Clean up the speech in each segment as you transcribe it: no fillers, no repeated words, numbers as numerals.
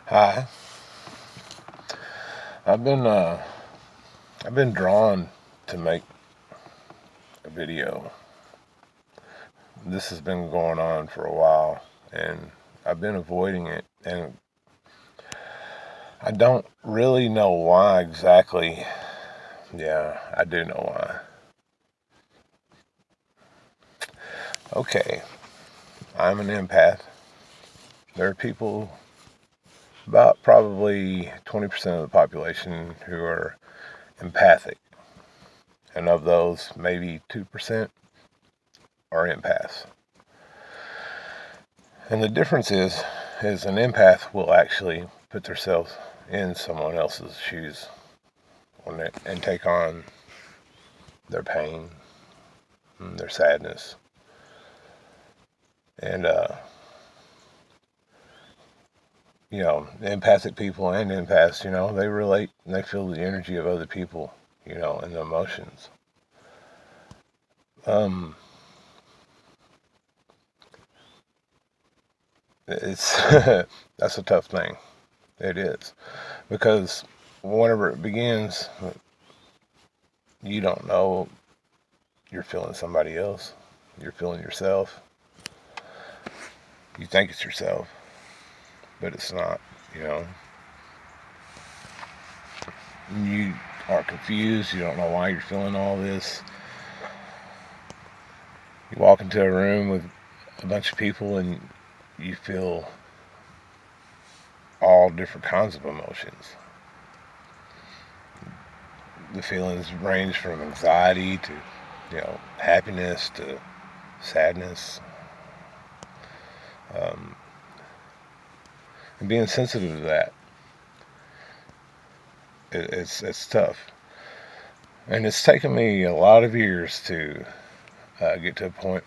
Hi. I've been uh I've been drawn to make a video. This has been going on for a while and I've been avoiding it, and I don't really know why exactly. Yeah, I do know why. Okay, I'm an empath. There are people, about probably 20% of the population, who are empathic, and of those maybe 2% are empaths. And the difference is an empath will actually put themselves in someone else's shoes and take on their pain and their sadness. And, empathic people and empaths, they relate and they feel the energy of other people, and the emotions. Um, it's, that's a tough thing. It is. Because whenever it begins, you don't know you're feeling somebody else. You're feeling yourself. You think it's yourself, but it's not, you know. You are confused. You don't know why you're feeling all this. You walk into a room with a bunch of people and you feel all different kinds of emotions. The feelings range from anxiety to, happiness to sadness. Um, and being sensitive to that, it's tough. And it's taken me a lot of years to get to a point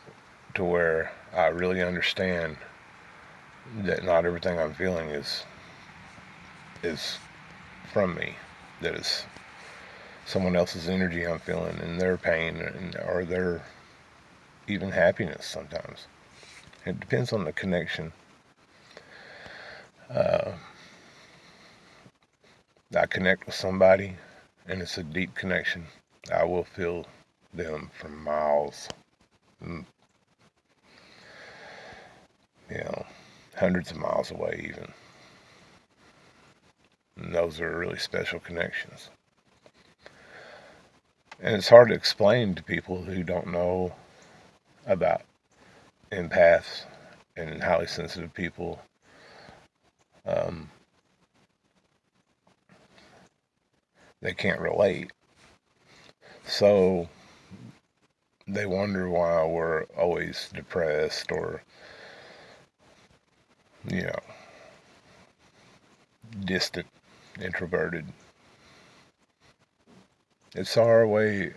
to where I really understand that not everything I'm feeling is from me. That it's someone else's energy I'm feeling, and their pain, or their even happiness sometimes. It depends on the connection. Uh, I connect with somebody, and it's a deep connection. I will feel them from miles, mm, you know, hundreds of miles away even. And those are really special connections. And it's hard to explain to people who don't know about empaths and highly sensitive people. Um, they can't relate. So they wonder why we're always depressed or, you know, distant, introverted. It's our way.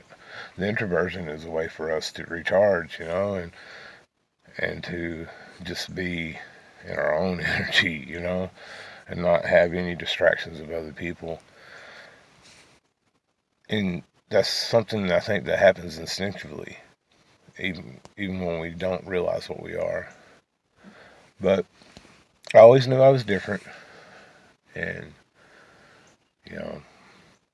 The introversion is a way for us to recharge, and to just be in our own energy, and not have any distractions of other people. And that's something I think that happens instinctively, even when we don't realize what we are. But I always knew I was different, and you know,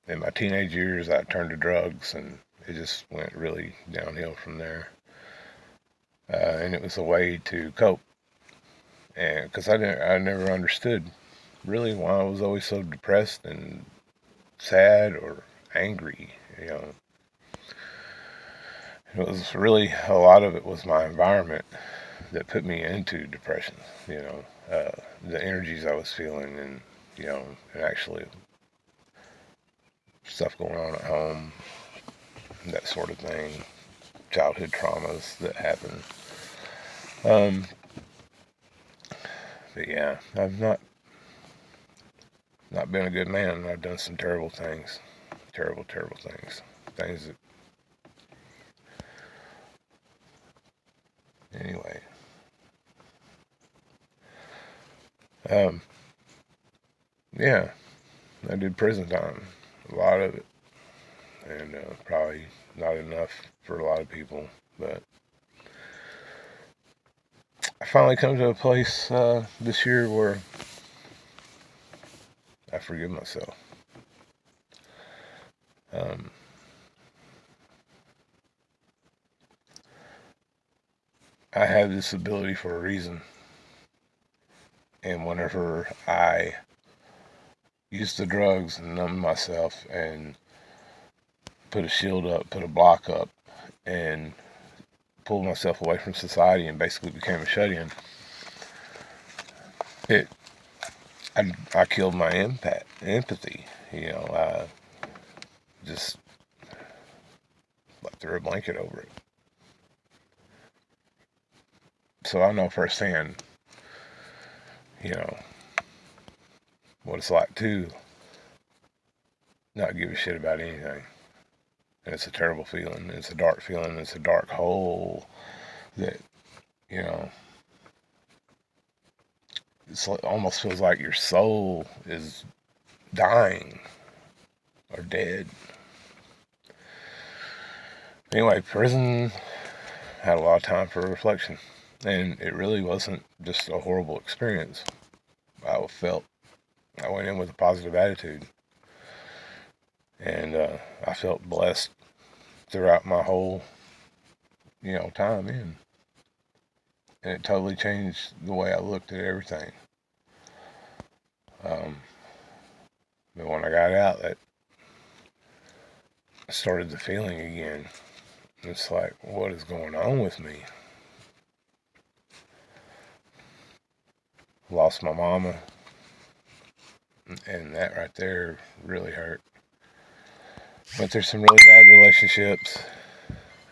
in my teenage years, I turned to drugs, and it just went really downhill from there. And it was a way to cope, and because I never understood really why I was always so depressed and sad or angry. It was really, a lot of it was my environment that put me into depression. The energies I was feeling, and actually stuff going on at home, that sort of thing, childhood traumas that happen. Um, but yeah, I've not been a good man. I've done some terrible things, terrible, terrible things, things that, anyway. Um, yeah, I did prison time, a lot of it, and probably not enough for a lot of people, but I finally come to a place this year where I forgive myself. Um, I have this ability for a reason. And whenever I use the drugs and numb myself and put a shield up, put a block up, and pulled myself away from society and basically became a shut-in, I killed my empathy. I just threw a blanket over it. So I know firsthand, what it's like to not give a shit about anything. And it's a terrible feeling. It's a dark feeling. It's a dark hole that, it almost feels like your soul is dying or dead. Anyway, prison had a lot of time for reflection. And it really wasn't just a horrible experience. I went in with a positive attitude. And I felt blessed throughout my whole, time in. And it totally changed the way I looked at everything. But when I got out, that started the feeling again. It's like, what is going on with me? Lost my mama. And that right there really hurt. Went through some really bad relationships.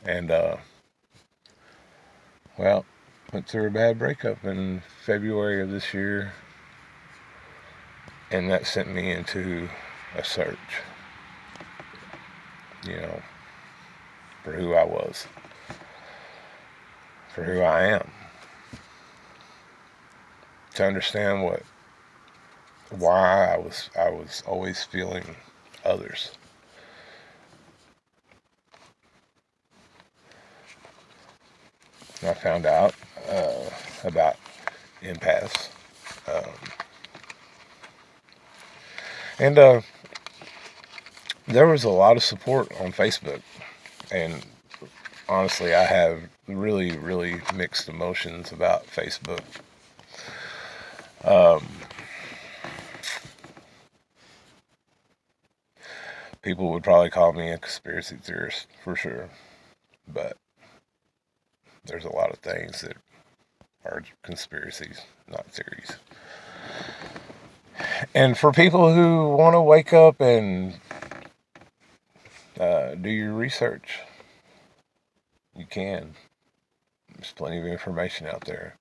And, went through a bad breakup in February of this year. And that sent me into a search, for who I was, for who I am. To understand why I was always feeling others. I found out about empaths. And there was a lot of support on Facebook. And honestly, I have really, really mixed emotions about Facebook. People would probably call me a conspiracy theorist, for sure. But there's a lot of things that are conspiracies, not theories. And for people who want to wake up and do your research, you can. There's plenty of information out there.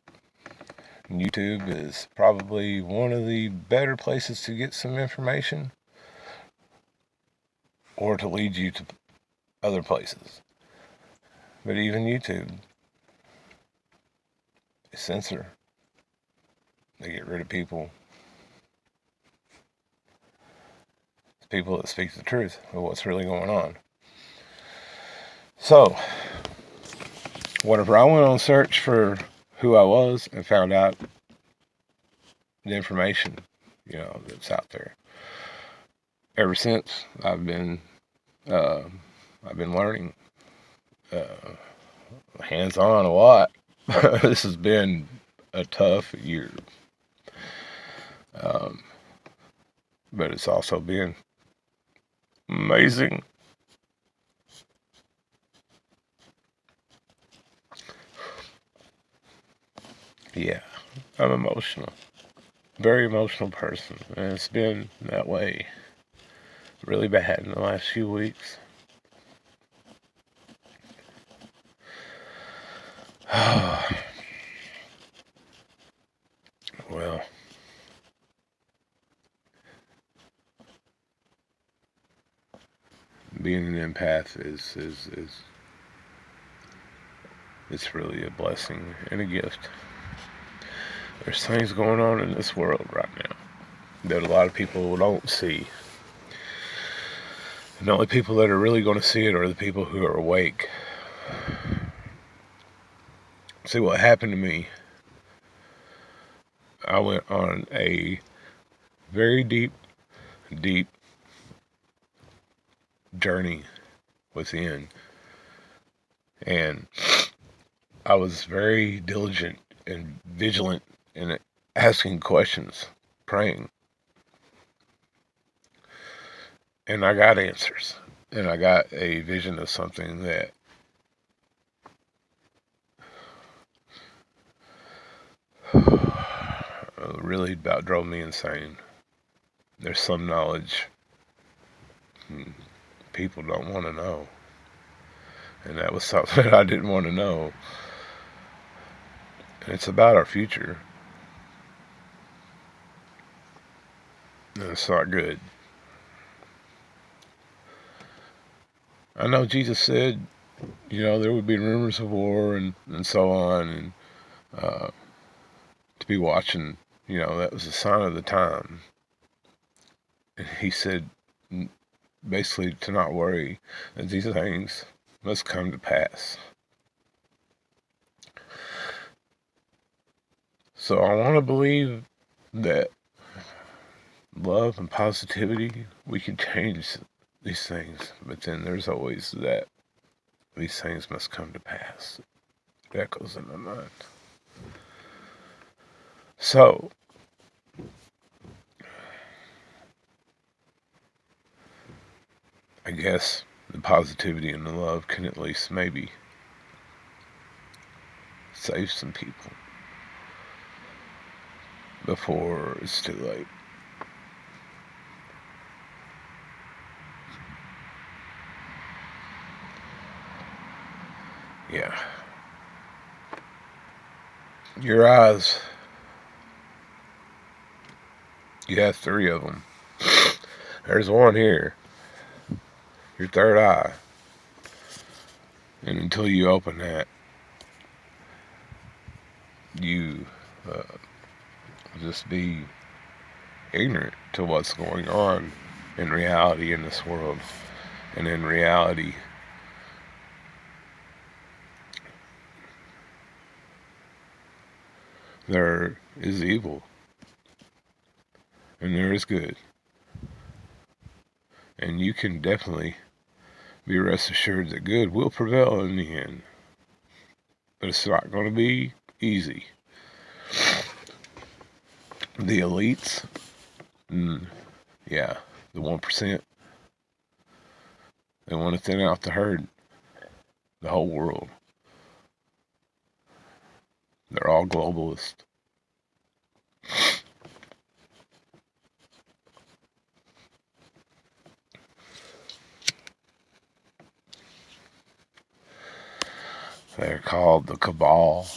And YouTube is probably one of the better places to get some information or to lead you to other places. But even YouTube, they censor. They get rid of people that speak the truth of what's really going on. So, whenever I went on search for who I was and found out the information, that's out there, ever since I've been learning hands-on a lot. This has been a tough year, but it's also been amazing. Yeah, I'm emotional. Very emotional person. And it's been that way really bad in the last few weeks. Well, being an empath is it's really a blessing and a gift. There's things going on in this world right now that a lot of people don't see. And the only people that are really going to see it are the people who are awake. See, what happened to me, I went on a very deep deep journey within. And I was very diligent and vigilant in asking questions, praying. And I got answers. And I got a vision of something that really about drove me insane. There's some knowledge people don't want to know. And that was something that I didn't want to know. And it's about our future. And it's not good. I know Jesus said, there would be rumors of war and so on, and to be watching, that was a sign of the time. And he said, basically, to not worry, that these things must come to pass. So I want to believe that love and positivity, we can change these things, but then there's always that these things must come to pass. That goes in my mind. So, I guess the positivity and the love can at least maybe save some people before it's too late. Yeah. Your eyes, you have 3 of them. There's one here, your third eye. And until you open that, you just be ignorant to what's going on in reality in this world. And in reality, there is evil and there is good. And you can definitely be rest assured that good will prevail in the end. But it's not going to be easy. The elites, yeah, the 1%, they want to thin out the herd, the whole world. They're all globalists. They're called the Cabal.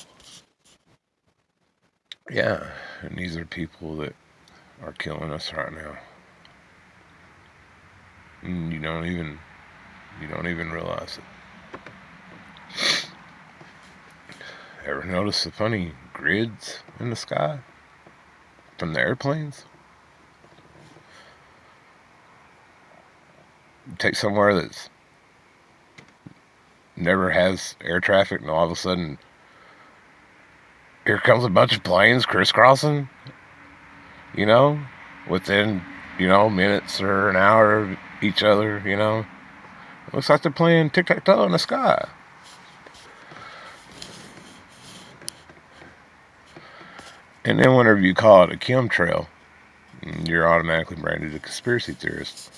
Yeah, and these are people that are killing us right now. And you don't even realize it. Ever notice the funny grids in the sky from the airplanes? You take somewhere that's never has air traffic, and all of a sudden here comes a bunch of planes crisscrossing, within, minutes or an hour of each other, It looks like they're playing tic-tac-toe in the sky. And then whenever you call it a chemtrail, you're automatically branded a conspiracy theorist.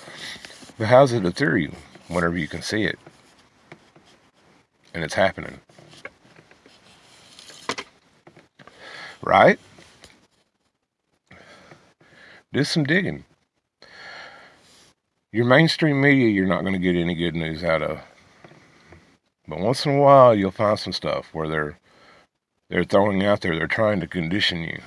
But how's it a theory whenever you can see it? And it's happening. Right? Do some digging. Your mainstream media, you're not going to get any good news out of. But once in a while, you'll find some stuff where they're throwing out there, they're trying to condition you.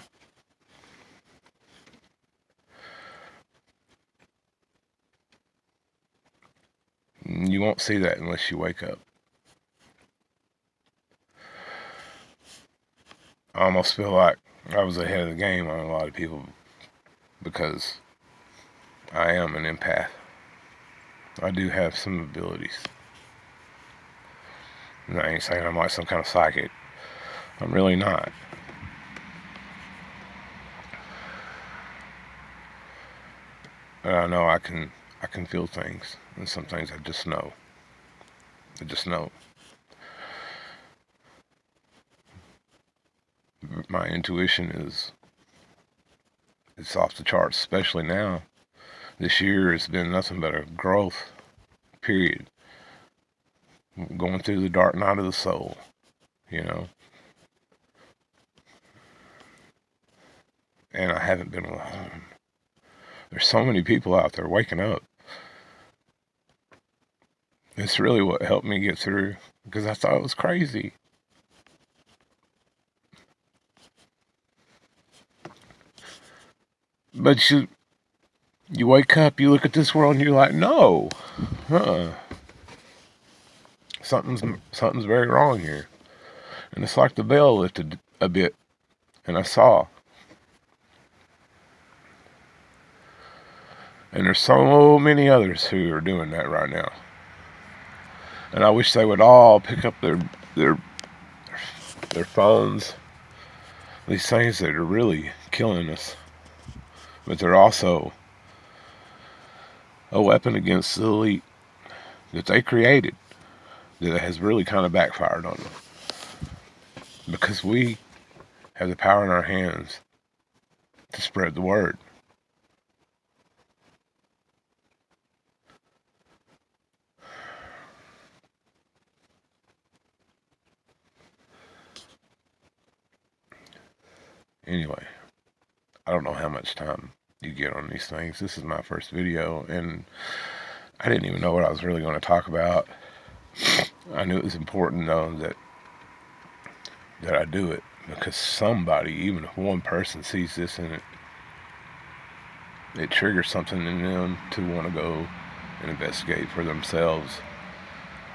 You won't see that unless you wake up. I almost feel like I was ahead of the game on a lot of people because I am an empath. I do have some abilities. And I ain't saying I'm like some kind of psychic. I'm really not. And I know I can feel things, and some things I just know. I just know. My intuition it's off the charts, especially now. This year has been nothing but a growth period. Going through the dark night of the soul, you know. And I haven't been alone. There's so many people out there waking up. It's really what helped me get through, because I thought it was crazy. But you wake up, you look at this world, and you're like, no, something's very wrong here. And it's like the veil lifted a bit, and I saw. And there's so many others who are doing that right now. And I wish they would all pick up their phones, these things that are really killing us. But they're also a weapon against the elite that they created that has really kind of backfired on them. Because we have the power in our hands to spread the word. Anyway, I don't know how much time you get on these things. This is my first video, and I didn't even know what I was really going to talk about. I knew it was important, though, that I do it, because somebody, even if one person sees this and it triggers something in them to want to go and investigate for themselves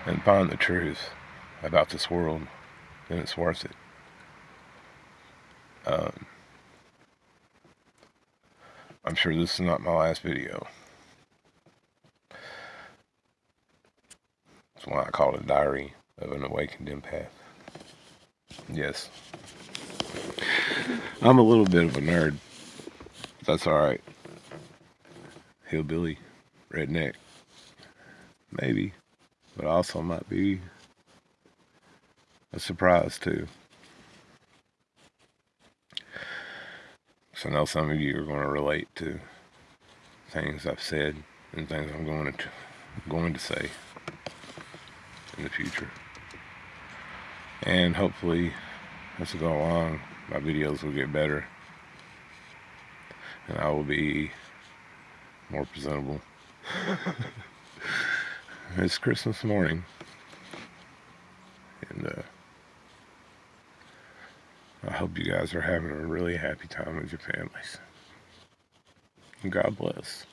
and find the truth about this world, then it's worth it. I'm sure this is not my last video. That's why I call it Diary of an Awakened Empath. Yes. I'm a little bit of a nerd. That's alright. Hillbilly. Redneck. Maybe. But also might be a surprise too. So I know some of you are going to relate to things I've said and things I'm going to say in the future. And hopefully, as we go along, my videos will get better. And I will be more presentable. It's Christmas morning. And I hope you guys are having a really happy time with your families. And God bless.